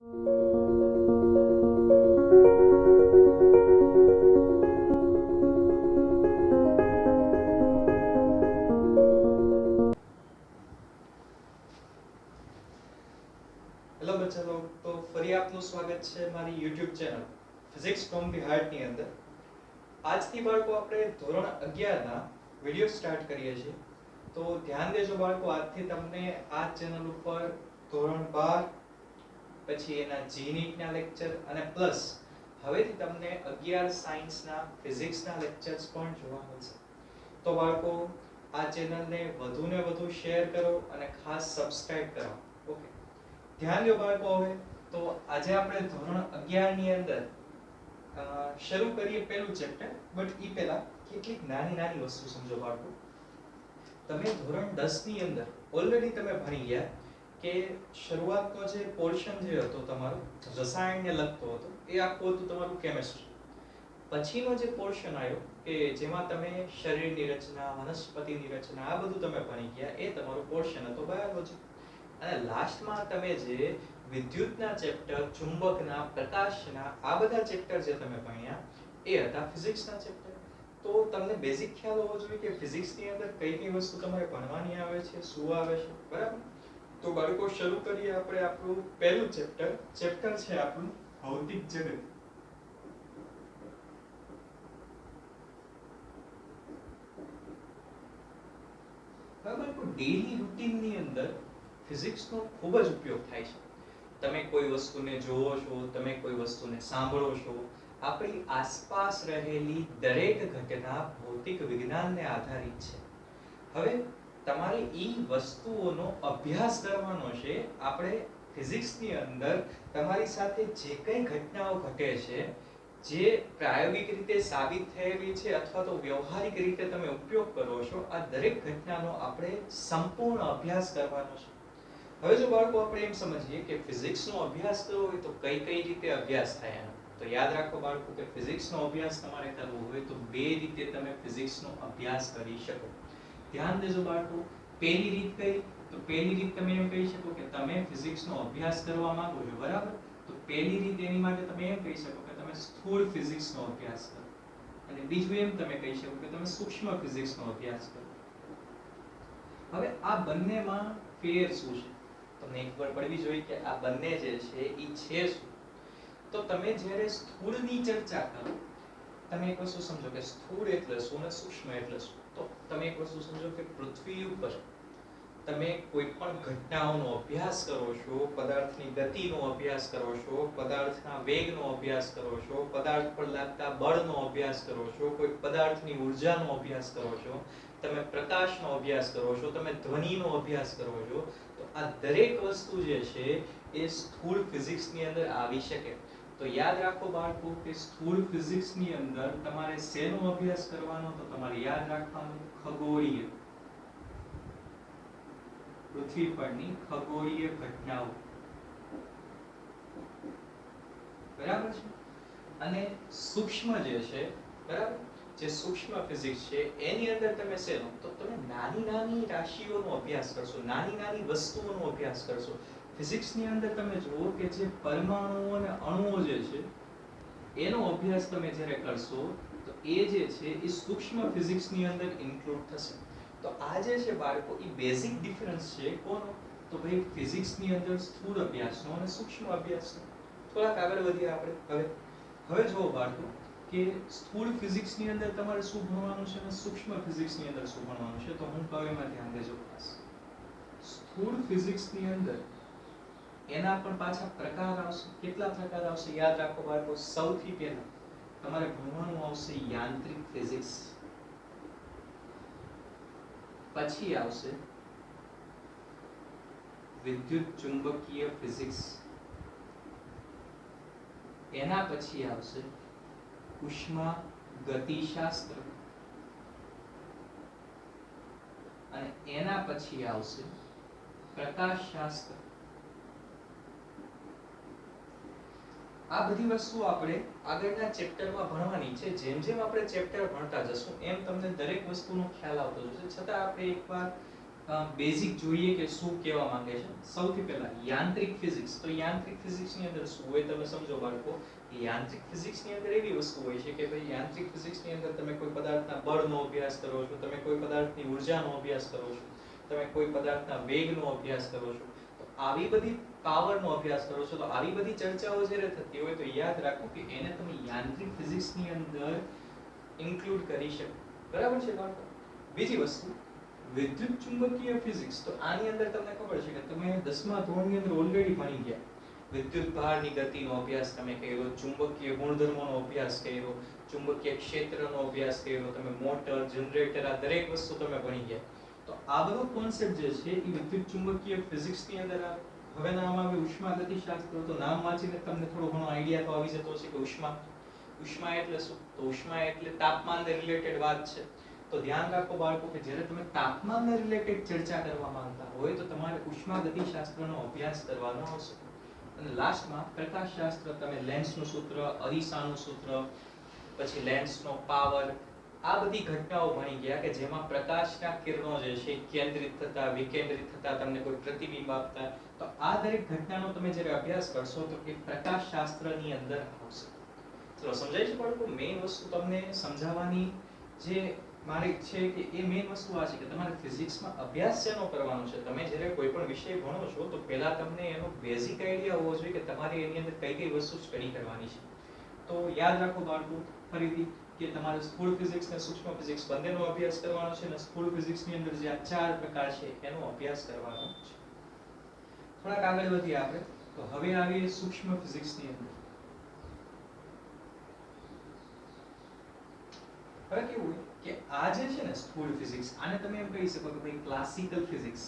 Hello બચ્ચા log, તો ફરી આપનું સ્વાગત છે મારી YouTube channel physics from the heart ની અંદર. આજથી બાળકો આપણે ધોરણ 11 ના વિડિયો સ્ટાર્ટ કરીએ છીએ. તો ધ્યાન દેજો બાળકો, આજથી તમને આ ચેનલ ઉપર ધોરણ 12 પછી એના જીનીટ ના લેક્ચર અને પ્લસ હવેથી તમને 11 સાયન્સ ના ફિઝિક્સ ના લેક્ચર્સ પણ જોવા મળશે. તો બાળકો, આ ચેનલને વધુને વધુ શેર કરો અને ખાસ સબસ્ક્રાઇબ કરો. ઓકે, ધ્યાન દો બાળકો. હવે તો આજે આપણે ધોરણ 11 ની અંદર શરૂ કરીએ પહેલું ચેપ્ટર. બટ ઈ પહેલા કેટલીક નાની નાની વસ્તુ સમજો બાળકો. તમે ધોરણ 10 ની અંદર ઓલરેડી તમે ભણી ગયા કે શરૂઆતનો જે પોર્શન જે હતો તમારો રસાયણને લગતો હતો એ આખું હતું તમારું કેમિસ્ટ્રી. પછીનો જે પોર્શન આવ્યો કે જેમાં તમે શરીરની રચના, વનસ્પતિની રચના આ બધું તમે ભણી ગયા, એ તમારો પોર્શન હતો બાયોલોજી. અને લાસ્ટમાં તમે જે વિદ્યુતના ચેપ્ટર, ચુંબકના, પ્રકાશના આ બધા ચેપ્ટર જે તમે ભણ્યા એ હતા ફિઝિક્સના ચેપ્ટર. તો તમને બેઝિક ખ્યાલ હોવો જોઈએ કે ફિઝિક્સની અંદર કઈ કઈ વસ્તુ તમારે ભણવાની આવે છે, શું આવે છે, બરાબર? તો બાળકો, શરૂ કરીએ આપણે આપણું પહેલું ચેપ્ટર. ચેપ્ટર છે આપણું ભૌતિક જગત. બાળકો, ડેઈલી રૂટીનની અંદર ફિઝિક્સનો ખૂબ જ ઉપયોગ થાય છે. તમે કોઈ વસ્તુને જોવો છો, તમે કોઈ વસ્તુને સાંભળો છો, આપણી આસપાસ રહેલી દરેક ઘટના ભૌતિક વિજ્ઞાનને આધારિત છે. હવે તમારે ઈ વસ્તુઓનો અભ્યાસ કરવાનો છે. આપણે ફિઝિક્સની અંદર તમારી સાથે જે કંઈ ઘટનાઓ ઘટે છે, જે પ્રાયોગિક રીતે સાબિત થયેલી છે અથવા તો વ્યવહારિક રીતે તમે ઉપયોગ કરો છો, આ દરેક ઘટનાનો આપણે સંપૂર્ણ અભ્યાસ કરવાનો છે. હવે જો બાળકો આપણે એમ સમજીએ કે ફિઝિક્સનો અભ્યાસ કરવો હોય તો કઈ કઈ રીતે અભ્યાસ થાય એનો, તો યાદ રાખો બાળકો કે ફિઝિક્સનો અભ્યાસ તમારે કરવો હોય તો બે રીતે તમે ફિઝિક્સનો અભ્યાસ કરી શકો. ધ્યાન દેજો બાળકો. પહેલી રીત કઈ? તો પહેલી રીત તમે એમ કહી શકો કે તમે ફિઝિક્સનો અભ્યાસ કરવા માંગો છો, બરાબર? તો પહેલી રીત એની માટે તમે એમ કહી શકો કે તમે સ્થૂળ ફિઝિક્સનો અભ્યાસ કરો. અને બીજું એમ તમે કહી શકો કે તમે સૂક્ષ્મ ફિઝિક્સનો અભ્યાસ કરો. હવે આ બંનેમાં ફેર શું છે તમને એક વાર પડવી જોઈએ કે આ બંને જે છે ઈ છે શું. તો તમે જ્યારે સ્થૂળની ચર્ચા કરો, તમે એક વસ્તુ સમજો કે સ્થૂળ એટલે શું અને સૂક્ષ્મ એટલે શું. તો તમે એક વસ્તુ સમજો કે પૃથ્વી ઉપર તમે કોઈ પણ ઘટનાઓનો અભ્યાસ કરો છો, પદાર્થની ગતિનો અભ્યાસ કરો છો, પદાર્થના વેગનો અભ્યાસ કરો છો, પદાર્થ પર લાગતા બળનો અભ્યાસ કરો છો, કોઈ પદાર્થની ઊર્જાનો અભ્યાસ કરો છો, તમે પ્રકાશનો અભ્યાસ કરો છો, તમે ધ્વનિનો અભ્યાસ કરો છો, તો આ દરેક વસ્તુ જે છે એ સ્થૂળ ફિઝિક્સની અંદર આવી શકે. તો યાદ રાખો બાળકો કે સ્થૂળ ફિઝિક્સની અંદર તમારે શેનો અભ્યાસ કરવાનો? તો તમારે યાદ રાખવાનું ખગોળીય, પૃથ્વી પરની ખગોળીય ઘટનાઓ, બરાબર છે? અને સૂક્ષ્મ જે છે, બરાબર, જે સૂક્ષ્મ ફિઝિક્સ છે એની અંદર તમે શેનો? તો તમે નાની નાની રાશિઓનો અભ્યાસ કરશો, નાની નાની વસ્તુઓનો અભ્યાસ કરશો. ફિઝિક્સની અંદર તમે જુઓ કે જે પરમાણુઓ અને અણુઓ જે છે એનો અભ્યાસ તમે જ્યારે કરશો તો એ જે છે એ સૂક્ષ્મ ફિઝિક્સની અંદર ઇન્ક્લુડ થશે. તો આ જે છે બાળકો એ બેઝિક ડિફરન્સ છે કોનો? તો ભાઈ ફિઝિક્સની અંદર સ્થૂળ અભ્યાસનો અને સૂક્ષ્મ અભ્યાસનો. થોડાક આગળ વધીએ આપણે. હવે જુઓ બાળકો કે સ્થૂળ ફિઝિક્સની અંદર તમારે શું ભણવાનું છે અને સૂક્ષ્મ ફિઝિક્સની અંદર શું ભણવાનું છે. તો હું કહું એમાં ધ્યાન દેજો ખાસ. સ્થૂળ ફિઝિક્સની અંદર એના પણ પાછા પ્રકાર આવશે. કેટલા પ્રકાર આવશે યાદ રાખો બાળકો. સૌથી પહેલા તમારે ભણવાનું આવશે યાંત્રિક ફિઝિક્સ, પછી આવશે વિદ્યુત ચુંબકીય ફિઝિક્સ, એના પછી આવશે ઉષ્મા ગતિશાસ્ત્ર, અને એના પછી આવશે પ્રકાશશાસ્ત્ર. આ બધી વસ્તુ આપણે આગળના ચેપ્ટરમાં ભણવાની છે. જેમ જેમ આપણે ચેપ્ટર ભણતા જશું એમ તમને દરેક વસ્તુનો ખ્યાલ આવતો જશે. છતાં આપણે એકવાર બેઝિક જોઈએ કે શું કહેવા માંગે છે. સૌથી પહેલા યાંત્રિક ફિઝિક્સ. તો યાંત્રિક ફિઝિક્સ ની અંદર શું હોય તમે સમજો બાળકો. યાંત્રિક ફિઝિક્સ ની અંદર એવી વસ્તુ હોય છે કે ભાઈ યાંત્રિક ફિઝિક્સ ની અંદર તમે કોઈ પદાર્થના બળનો અભ્યાસ કરો છો, તમે કોઈ પદાર્થની ઊર્જાનો અભ્યાસ કરો છો, તમે કોઈ પદાર્થના વેગનો અભ્યાસ કરો છો, તો આવી બધી પાવરનો અભ્યાસ કરો છો, તો આવી બધી ચર્ચાઓ જ્યારે થતી હોય તો યાદ રાખો કે એને તમે યાંત્રિક ફિઝિક્સ ની અંદર ઇન્ક્લુડ કરી શકો. બરાબર છે બાળકો. બીજી વસ્તુ વિદ્યુત ચુંબકીય ફિઝિક્સ. તો આની અંદર તમને ખબર છે કે તમે 10મા ધોરણની અંદર ઓલરેડી ભણી ગયા. વિદ્યુત ભારની ગતિનો અભ્યાસ તમે કર્યો, ચુંબકીય ગુણધર્મોનો અભ્યાસ કર્યો, ચુંબકીય ક્ષેત્રનો અભ્યાસ કર્યો, તમે મોટર, જનરેટર આ દરેક વસ્તુ તમે ભણી ગયા. તો આ બધો કોન્સેપ્ટ જે છે એ વિદ્યુત ચુંબકીય ફિઝિક્સ ની અંદર હવે નામ આવે ઉષ્માગતિશાસ્ત્ર. તો નામ વાંચીને તમને થોડો ઘણો આઈડિયા તો આવી જતો હશે કે ઉષ્મા એટલે શું. તો ઉષ્મા એટલે તાપમાનને રિલેટેડ વાત છે. તો ધ્યાન રાખો બાળકો કે જ્યારે તમે તાપમાનને રિલેટેડ ચર્ચા કરવા માંગતા હોય તો તમારે ઉષ્માગતિશાસ્ત્રનો અભ્યાસ કરવાનો આવશે. અને લાસ્ટમાં પ્રકાશશાસ્ત્ર, તમે લેન્સનું સૂત્ર, અરીસાનું સૂત્ર, પછી લેન્સનો પાવર, આ બધી ઘટનાઓ ભણી ગયા કે જેમાં પ્રકાશના કિરણો જે છે કેન્દ્રિત થતા, વિકેન્દ્રિત થતા, તમને કોઈ પ્રતિબિંબ આપતા. તો આ દરેક ઘટનાનો તમે જ્યારે અભ્યાસ કરશો તો એ પ્રકાશશાસ્ત્રની અંદર આવશે. ચલો સમજાય છે બાળકો. મેઇન વસ્તુ તમને સમજાવવાની જે મારી છે કે એ મેઇન વસ્તુ આ છે કે તમારે ફિઝિક્સમાં અભ્યાસ શેનો કરવાનો છે. તમે જ્યારે કોઈ પણ વિષય ભણો છો તો પહેલા તમને એનો બેઝિક આઈડિયા હોવો જોઈએ કે તમારે એની અંદર કઈ કઈ વસ્તુ સ્ટડી કરવાની છે. તો યાદ રાખો બાળકો ફરીથી કે તમારે સ્થૂળ ફિઝિક્સ અને સૂક્ષ્મ ફિઝિક્સ બંનેનો અભ્યાસ કરવાનો છે. અને સ્થૂળ ફિઝિક્સની અંદર જે આ 4 પ્રકાર છે એનો અભ્યાસ કરવાનો છે. થોડાક આગળ વધીએ આપણે. તો હવે આવીએ સૂક્ષ્મ ફિઝિક્સની અંદર. હવે કેવું કે આ જે છે ને સ્થૂળ ફિઝિક્સ, આને તમે એમ કહી શકો કે ભાઈ ક્લાસિકલ ફિઝિક્સ.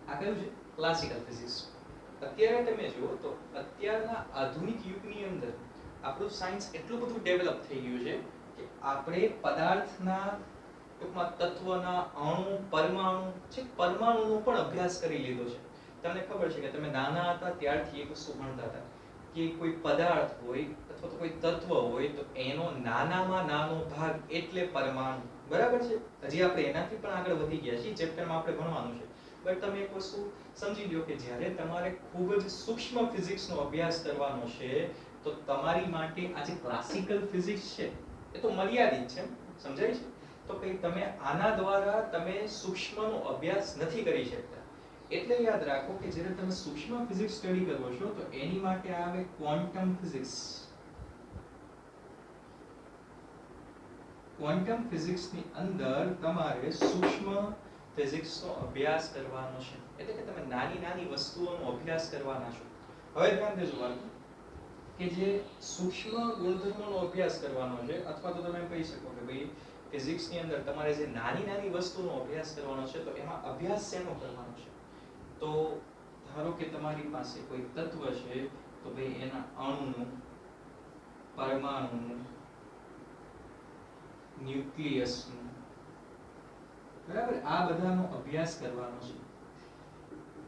આ કયું છે? Classical physics. અત્યારે તમે જુઓ તો અત્યારના આધુનિક યુગની અંદર આપણું સાયન્સ એટલું બધું ડેવલપ થઈ ગયું છે કે આપણે પદાર્થના ટૂંકમાં તત્વના અણુ, પરમાણુ છે, પરમાણુનો પણ અભ્યાસ કરી લીધો છે. તમને ખબર છે કે તમે નાના હતા ત્યારથી એક વસ્તુ ભણતા હતા કે કોઈ પદાર્થ હોય અથવા તો કોઈ તત્વ હોય તો એનો નાનામાં નાનો ભાગ એટલે પરમાણુ. બરાબર છે. હજી આપણે એનાથી પણ આગળ વધી ગયા છીએ. ચેપ્ટરમાં આપણે ભણવાનું છે. બટ તમે એક વસ્તુ સમજી લો કે જ્યારે તમારે ખૂબ જ સૂક્ષ્મ ફિઝિક્સનો અભ્યાસ કરવાનો છે તો તમારી માટે આ જે ક્લાસિકલ ફિઝિક્સ છે એ તો મર્યાદિત છે. સમજાય છે? તો કે તમે આના દ્વારા તમે સૂક્ષ્મનો અભ્યાસ નથી કરી શકતા. એટલે યાદ રાખો કે જ્યારે તમે સૂક્ષ્મ ફિઝિક્સ સ્ટડી કરો છો તો એની માટે આવે ક્વોન્ટમ ફિઝિક્સ. ક્વોન્ટમ ફિઝિક્સની અંદર તમારે સૂક્ષ્મ ફિઝિક્સનો અભ્યાસ કરવાનો છે. એટલે કે તમે નાની નાની વસ્તુઓનો અભ્યાસ કરવાના છો. હવે ધ્યાન દેજો બાળકો કે જે સૂક્ષ્મ ગુણધર્મોનો અભ્યાસ કરવાનો છે અથવા તો તમે એમ કહી શકો કે ભાઈ ફિઝિક્સની અંદર તમારે જે નાની નાની વસ્તુનો અભ્યાસ કરવાનો છે તો એમાં અભ્યાસ શેનો કરવાનો છે. તો ધારો કે તમારી પાસે કોઈ તત્વ છે તો ભાઈ એના અણુનું, પરમાણુનું, ન્યુક્લિયસનું, બરાબર, આ બધાનો અભ્યાસ કરવાનો છે.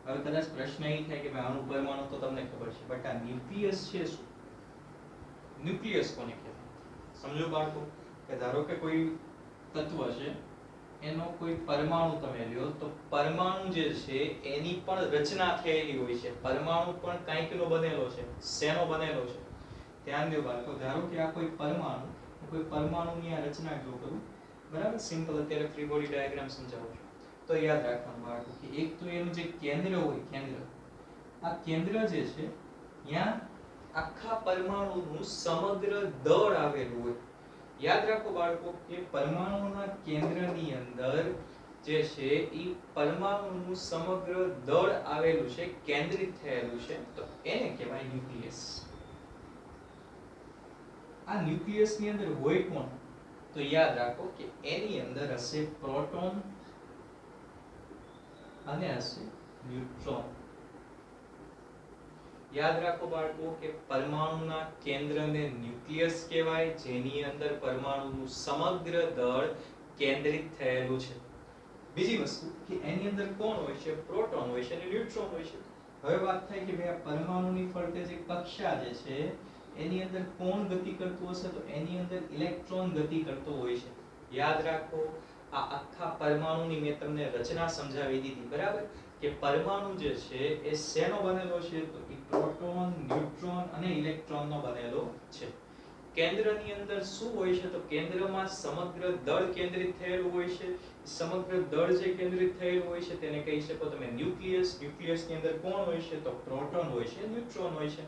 હવે કદાચ પ્રશ્ન એ થાય કે ભાઈ અણુ, પરમાણુ તો તમને ખબર છે, બટ આ ન્યુક્લિયસ છે શું? ન્યુક્લિયસ કોને કહેવાય? સમજો બાળકો કે ધારો કે કોઈ તત્વ છે એનો કોઈ પરમાણુ તમે લ્યો તો પરમાણુ જે છે એની પણ રચના થયેલી હોય છે. પરમાણુ પણ કંઈકનો બનેલો છે. શેનો બનેલો છે? ધ્યાન દો બાળકો. ધારો કે આ કોઈ પરમાણુની આ રચના જો કરું, બરાબર, સિમ્પલ અત્યારે ફ્રી બોડી ડાયાગ્રામ સમજાવું છું તો યાદ રાખવાનું બાળકો કે એક તો એનું જે કેન્દ્ર હોય, આ કેન્દ્ર જે છે ત્યાં આખા પરમાણુનું સમગ્ર દળ આવેલું હોય. યાદ રાખો બાળકો કે પરમાણુના કેન્દ્રની અંદર જે છે એ પરમાણુનું સમગ્ર દળ આવેલું છે, કેન્દ્રિત થયેલું છે, તો એને કહેવાય ન્યુક્લિયસ. આ ન્યુક્લિયસની અંદર હોય કોણ? તો યાદ રાખો કે એની અંદર હશે પ્રોટોન અને હશે ન્યુટ્રોન. યાદ રાખો બાળકો કે પરમાણુના કેન્દ્રને ન્યુક્લિયસ કહેવાય, જેની અંદર પરમાણુનું સમગ્ર દળ કેન્દ્રિત થયેલું છે. બીજી વસ્તુ કે એની અંદર કોણ હોય છે? પ્રોટોન હોય છે અને ન્યુટ્રોન હોય છે. હવે વાત થાય કે ભાઈ આ પરમાણુની ફરતે જે કક્ષા જે છે એની અંદર કોણ ગતિ કરતું હશે? તો એની અંદર ઇલેક્ટ્રોન ગતિ કરતો હોય છે. યાદ રાખો, આ આખા પરમાણુની મેં તમને રચના સમજાવી દીધી, બરાબર? કે પરમાણુ જે છે એ શેનો બનેલો છે? તો એ પ્રોટોન, ન્યુટ્રોન અને ઇલેક્ટ્રોનનો બનેલો છે. કેન્દ્રની અંદર શું હોય છે? તો કેન્દ્રમાં સમગ્ર દળ કેન્દ્રિત થયેલું હોય છે. સમગ્ર દળ જે કેન્દ્રિત થયેલું હોય છે તેને કહી શકો તમે ન્યુક્લિયસ. ન્યુક્લિયસની અંદર કોણ હોય છે? તો પ્રોટોન હોય છે, ન્યુટ્રોન હોય છે.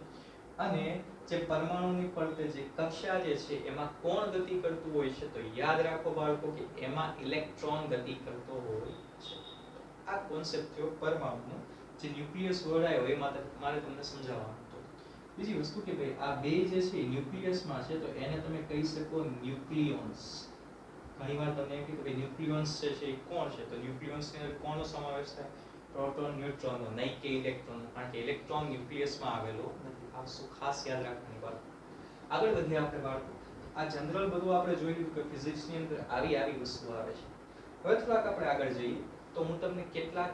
અને જે પરમાણુની ફરતે જે કક્ષા જે છે એમાં કોણ ગતિ કરતું હોય છે? તો યાદ રાખો બાળકો કે એમાં ઇલેક્ટ્રોન ગતિ કરતો હોય છે. આ કોન્સેપ્ટ થયો પરમાણુનો. જે ન્યુક્લિયસ વર્ડ આવ્યો એ મારે તમને સમજાવવાનું હતું. બીજી વસ્તુ કે ભાઈ આ બે જે છે ન્યુક્લિયસમાં છે તો એને તમે કહી શકો ન્યુક્લિયોન્સ. ઘણીવાર તમને એમ કે ભાઈ ન્યુક્લિયોન્સ છે એ કોણ છે? તો ન્યુક્લિયોન્સની અંદર કોણનો સમાવેશ થાય? પ્રોટોન, ન્યુટ્રોનનો, નહીં કે ઇલેક્ટ્રોનનો. કારણ કે ઇલેક્ટ્રોન ન્યુક્લિયસમાં આવેલો નથી. આ વસ્તુ ખાસ યાદ રાખવાની વાત. આગળ વધીએ આપણે બાળકો. આ જનરલ બધું આપણે જોઈ લીધું કે ફિઝિક્સની અંદર આવી વસ્તુ આવે છે. હવે થોડાક આપણે આગળ જઈએ તો હું તમને કેટલાક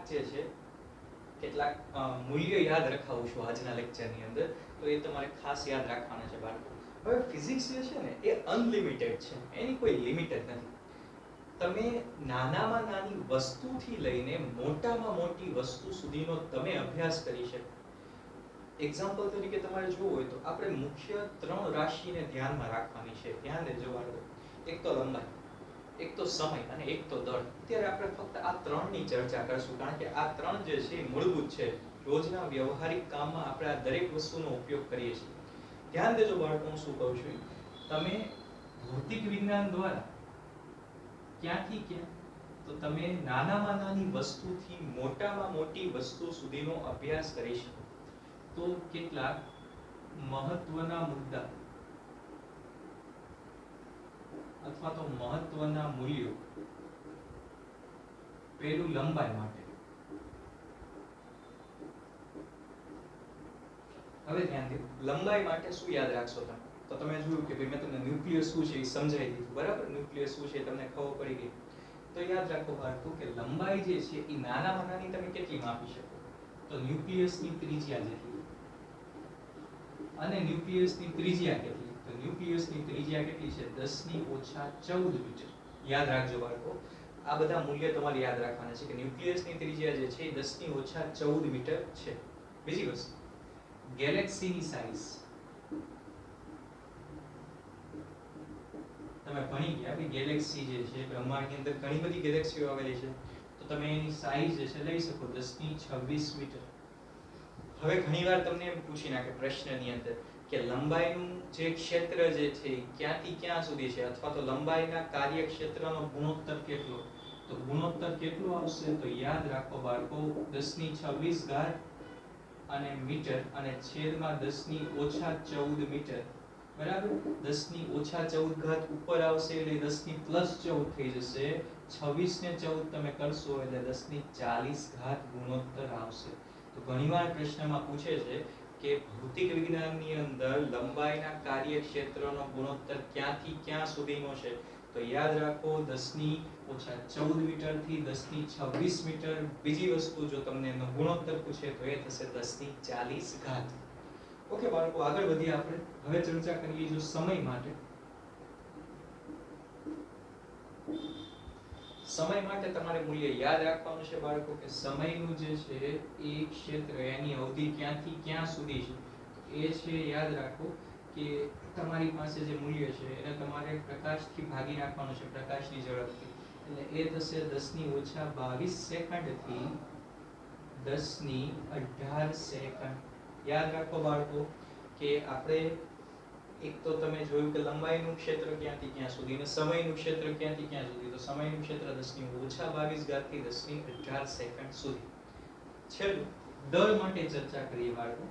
મૂલ્ય યાદ રખાવું છું આજના લેક્ચરની અંદર. તો એ તમારે ખાસ યાદ રાખવાના છે બાળકો. હવે ફિઝિક્સ જે છે ને એ અનલિમિટેડ છે, એની કોઈ લિમિટ જ નથી. તમે નાનામાં નાની વસ્તુથી લઈને મોટામાં મોટી વસ્તુ સુધીનો તમે અભ્યાસ કરી શકો. એક્ઝામ્પલ તરીકે તમારે જોવું હોય તો આપણે મુખ્ય 3 રાશિને ધ્યાનમાં રાખવાની છે. ધ્યાન દેજો બાળકો. એક તો લંબાઈ, એક તો સમય અને એક તો દળ. અત્યારે આપણે ફક્ત આ 3ની ચર્ચા કરશું કારણ કે આ 3 જે છે એ મૂળભૂત છે. રોજના વ્યવહારિક કામમાં આપણે આ દરેક વસ્તુનો ઉપયોગ કરીએ છીએ. ધ્યાન દેજો બાળકો, હું શું કહું છું. તમે ભૌતિક વિજ્ઞાન દ્વારા ક્યાંથી ક્યાં? તો તમે નાનામાં નાની વસ્તુથી મોટામાં મોટી વસ્તુ સુધીનો અભ્યાસ કરી શકો. તો કેટલાક મહત્વના મુદ્દા અથવા તો મહત્વના મૂલ્યો. પહેલું લંબાઈ માટે. હવે ધ્યાન દો, લંબાઈ માટે શું યાદ રાખશો તમે? તો તમે જોયું કે ભાઈ મેં તમને ન્યુક્લિયસ શું છે એ સમજાવી દીધું, બરાબર? ન્યુક્લિયસ શું છે તમને ખબર પડી ગઈ. તો યાદ રાખો બાળકો કે લંબાઈ જે છે એ નાનામાં નાની તમે કેટલી માપી શકો? તો ન્યુક્લિયસની ત્રિજ્યા જેટલી. અને ન્યુક્લિયસની ત્રિજ્યા કેટલી? તો ન્યુક્લિયસની ત્રિજ્યા કેટલી છે? 10⁻14 મીટર. યાદ રાખજો બાળકો, આ બધા મૂલ્ય તમારે યાદ રાખવાના છે કે ન્યુક્લિયસની ત્રિજ્યા જે છે એ 10⁻14 મીટર છે. બીજી વસ્તુ, ગેલેક્સીની સાઇઝ. તમે ભણી ગયા કે ગેલેક્સી જે છે બ્રહ્માંડની અંદર ઘણી બધી ગેલેક્સીઓ આવેલી છે. તો તમે એની સાઇઝ જે છે લઈ શકો 10⁻26 મીટર. હવે ઘણીવાર તમને એમ પૂછી નાખે પ્રશ્નની અંદર કે લંબાઈનું જે ક્ષેત્ર જે છે ક્યાંથી ક્યાં સુધી છે, અથવા તો લંબાઈના કાર્યક્ષેત્રનો ગુણોત્તર કેટલો? તો ગુણોત્તર કેટલો આવશે? તો યાદ રાખો બાળકો 10⁻26 અને મીટર અને છેદમાં 10⁻14 મીટર, બરાબર? 10⁻14 ઉપર આવશે એટલે 10+14 થઈ જશે. 26 ને 14 તમે કરશો એટલે 10⁻40 ગુણોત્તર આવશે. તો ઘણીવાર પ્રશ્નમાં પૂછે છે કે ભૌતિક વિજ્ઞાનની અંદર લંબાઈના કાર્યક્ષેત્રનો ગુણોત્તર ક્યાંથી ક્યાં સુધીનો છે? તો યાદ રાખો 10⁻14 મીટર થી 10⁻26 મીટર. બીજી વસ્તુ જો તમને એનો ગુણોત્તર પૂછે તો એ થશે 10⁻40. ઓકે બાળકો, આગળ વધીએ આપણે. હવે ચર્ચા કરીએ જો સમય માટે. સમય માટે તમારે મૂલ્ય યાદ રાખવાનું છે બાળકો કે સમયનું જે છે એ ક્ષેત્ર, એની અવધિ ક્યાંથી ક્યાં સુધી છે એ છે. યાદ રાખો કે તમારી પાસે જે મૂલ્ય છે એને તમારે પ્રકાશથી ભાગી નાખવાનું છે, પ્રકાશની ઝડપથી. એટલે એ થશે 10⁻22 સેકન્ડ થી 10⁻18 સેકન્ડ. યાદ રાખો બાળકો કે આપણે એક તો તમે જોયું કે લંબાઈનું ક્ષેત્ર ક્યાંથી ક્યાં સુધી અને સમયનું ક્ષેત્ર ક્યાંથી ક્યાં સુધી. તો સમયનું ક્ષેત્ર 10⁻22 થી 10⁻18 સેકન્ડ સુધી. છેલ્લું દળ માટે ચર્ચા કરીએ બાળકો.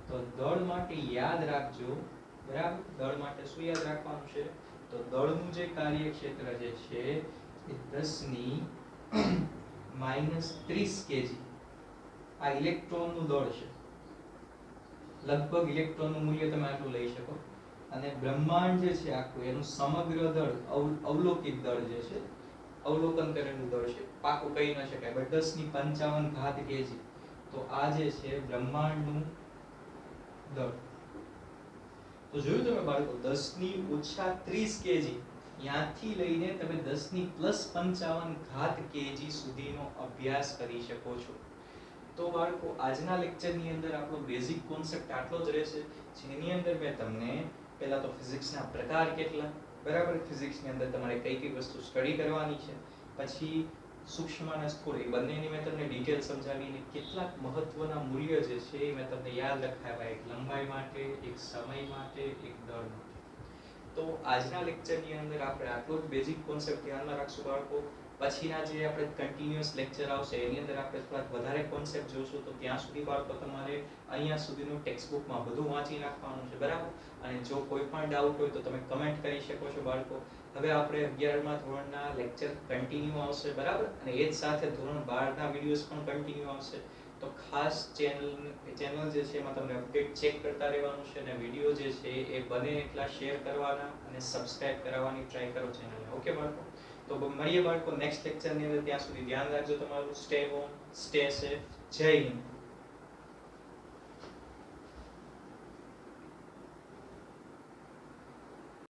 તો દળ માટે યાદ રાખજો, બરાબર? દળ માટે શું યાદ રાખવાનું છે? તો દળનું જે કાર્યક્ષેત્ર જે છે એ 10⁻30 kg. આ ઇલેક્ટ્રોનનું દળ છે. લગભગ ઇલેક્ટ્રોનનું મૂલ્ય તમે આટલું લઈ શકો. અને બ્રહ્માંડ જે છે આખું એનું સમગ્ર દળ, અવલોકિત દળ જે છે, અવલોકન કરેલું દળ છે, પાકું કહી ન શકાય, બટ 10⁻55 kg. તો આ જે છે બ્રહ્માંડનું દળ. તો જોયું તમે બાળકો 10 ની ઓછા 30 કેજી ત્યાંથી લઈને તમે 10 ની પ્લસ 55 ઘાત કેજી સુધીનો અભ્યાસ કરી શકો છો. તો બાળકો આજના લેક્ચરની અંદર આપણો બેઝિક કોન્સેપ્ટ આટલો જ રહેશે, જેની અંદર મેં તમને પહેલા તો ફિઝિક્સના પ્રકાર કેટલા, બરાબર, ફિઝિક્સની અંદર તમારે કઈ કઈ વસ્તુ સ્ટડી કરવાની છે, પછી સૂક્ષ્મ અને સ્થૂળ એ બંનેની મેં તમને ડિટેલ સમજાવીને કેટલાક મહત્વના મૂલ્ય જે છે એ મેં તમને યાદ રખાવ્યા, એક લંબાઈ માટે, એક સમય માટે, એક દળ માટે. તો આજના લેક્ચરની અંદર આપણે આટલો જ બેઝિક કોન્સેપ્ટ ધ્યાનમાં રાખશું બાળકો. પછીના જે આપણે કન્ટિન્યુઅસ લેક્ચર આવશે એની અંદર આપણે થોડાક વધારે કોન્સેપ્ટ જોશું. તો ત્યાં સુધી બાળકો તમારે અહીંયા સુધીનું ટેક્સ્ટ બુકમાં બધું વાંચી નાખવાનું છે, બરાબર. અને જો કોઈ પણ ડાઉટ હોય તો તમે કમેન્ટ કરી શકો છો બાળકો. હવે આપણે 11મા ધોરણના લેક્ચર કન્ટિન્યુ આવશે, બરાબર, અને એ જ સાથે ધોરણ 12ના વિડિયોઝ પણ કન્ટિન્યુ આવશે. તો ખાસ ચેનલ જે છે એમાં તમને અપડેટ ચેક કરતા રહેવાનું છે, અને વિડિયો જે છે એ બને એટલા શેર કરવાના અને સબસ્ક્રાઇબ કરાવવાની ટ્રાય કરો ચેનલને. ઓકે બાળકો, તો મળીએ બાળકો નેક્સ્ટ લેક્ચરની અંદર. ત્યાં સુધી ધ્યાન રાખજો તમારું. Stay home, stay safe. જય હિન્દ.